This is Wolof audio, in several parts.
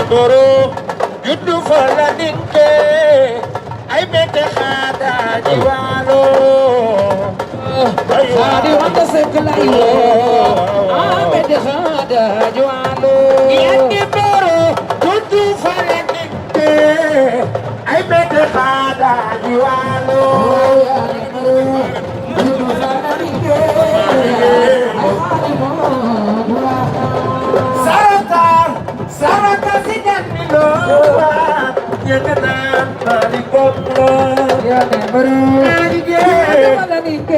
boro juddu fa la dinke ay bete xaada jiwaalo Khadi wanda sekelayo bete xaada jiwaalo yandi boro juddu fa la dinke ay bete xaada jiwaalo juddu fa la dinke Sarata sidamilo Yaganan malikoplo Yaganan malikoplo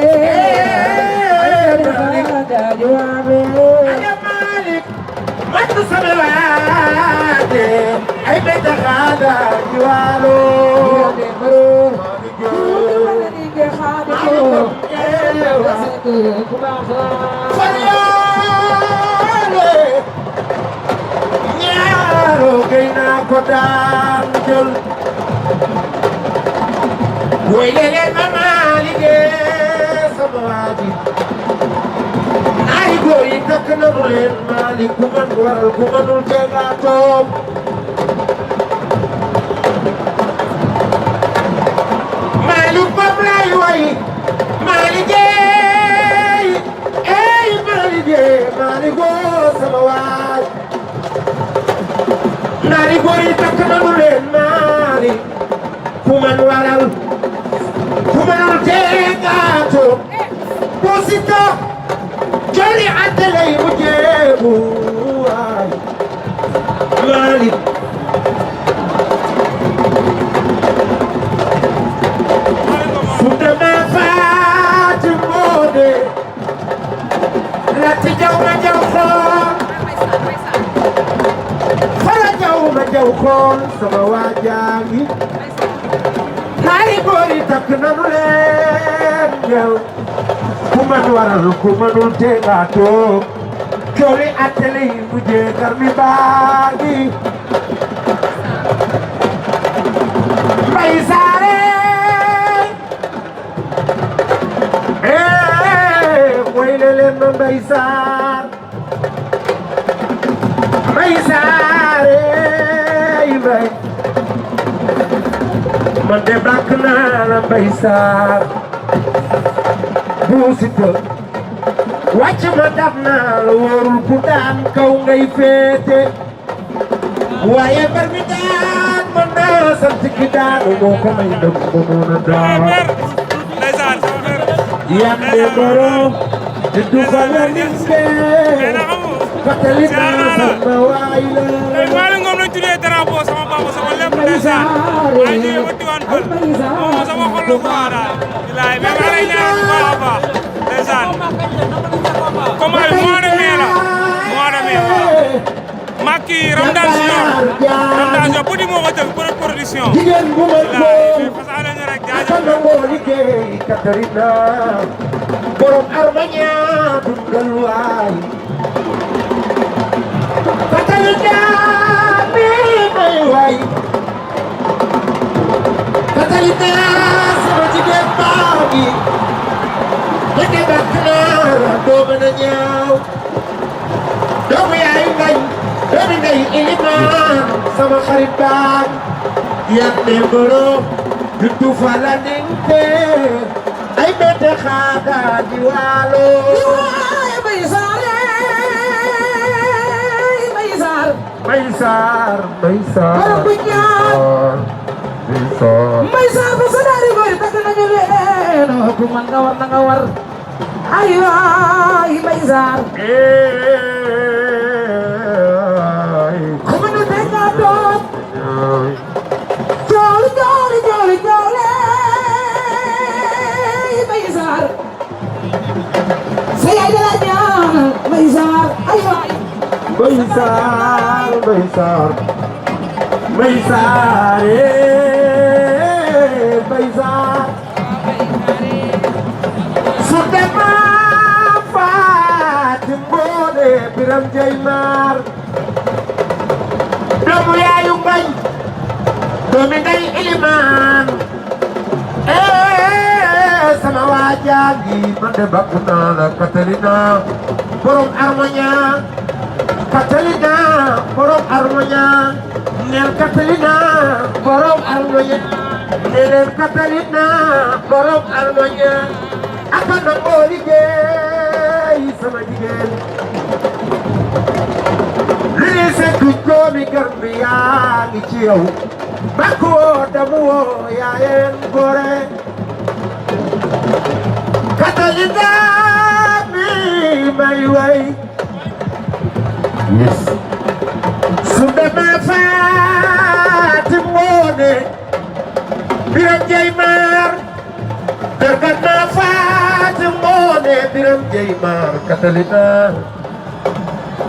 Ada malik Matu samawade Ay beta khada jualo Gayna ko daan jël woy leen ma maalige sama waaji ay góor yi takk na mu leen maalik ku man waral ku manul te nga toog maalik bam lay way maalige ey maalige maaligoo sama waaji Nari gori takk nanu leen maali ku man waral ku manul teegaato posito joli adelay mu jeebu waay maali sudama faati moode lati jaw ma jaw xool ma jaw koon sama waajangi nari boori takk nanu leen yow ku man waral ku manul te nga toog cooli attele yi mujje garmi baagi Mbay Saare mooy leen ma Mbay Saar Mbay Saare man de bàkk naa la Mbay Saar bu Siteu wàcc ma dab naa la wóorul ku daan kaw ngay féete waaye bar mi daan man naa sant ki daan moo ko may ndam ba mun a daan yande borom di du fa la ninge fatali naa sama waay la tuddee drapeau sama papa sama lépp ndeysaan maa ngi jógee ba Tivaouane Peulh moom sama xol la quoi daal bilaay mais maa lay ñaan bu baax a baax ndeysaan combat bi mois de mai la mois de mai waaw Macky Ramdan Junior petit moo ko tëgg production bilaay parce que ala ñu rek jaajëf Katarina borom armaña dungal waay Katarina way Katarina sama jigéen baax gi dëgg bàkk naa doo mën a ñaaw doomu yaay ngañ doomu ngay ilimaan sama xarit baax yande mboro juddu fa la ninke ay bete xaada di waalo Mbay Saare Mbay Saar Mbay Saar Mbay Saar Mbay Saar ba sa daari goy takk nañu leen ku man nga war na nga war ay waay Mbay Saar ku mënu te nga doon jooli jooli jooli jooli Mbay Saar sa yaay dala ñaan Mbay Saar ay waay Mbay Saar Mbay Saar Mbay Saar Mbay Saar su dema faati mboode biram jay maar doomu yaayu Mbay doomi ngay ilimaan sama waajangi man de bakk naa la Katarina borom armaña Catalina borom armonya neel Catalina borom armonya neel Catalina borom armonya aka nangoo liggéey sama jigéen li fekk doomi Gambia ngi ci yow bakku woo damu woo yaayeen gore Catalina mi may way yes su demee Fatim Ngoone Biram Jey Maar dergat na Fatim Ngoone Biram Jey Maar Catalina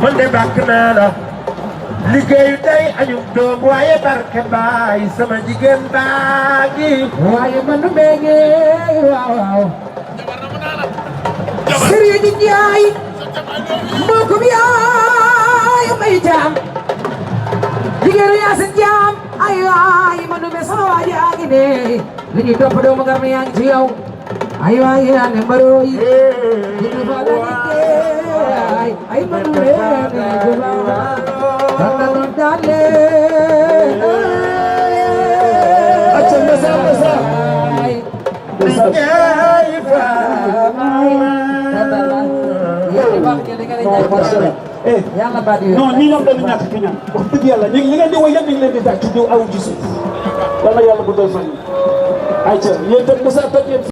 man de bàkk naa la liggéeyu tey añum doom waaye barke baay sama jigéen baa ngi waaye man nu bége waaw waaw Serigne Njaay mbokkum yaay may jaam jigéenu Yaasin jaam ay waay man nu be sama waaji yaa ngi ne li ñuy topp doomu gar mi yaa ngi ci yow ay waay yaa ne mbaroo yi ñu fa la liggéey ay man nu be Tandanon dale acca masa ñaay fa yàlla baat yi non ñii ñoom dañu ñàkk ki ñaan wax dëgg yàlla li ngeen di woy yëpp ñu ngi leen di tàcc di aw ci suuf yàlla yàlla bu doy fan yi ayca yéen tam Moussa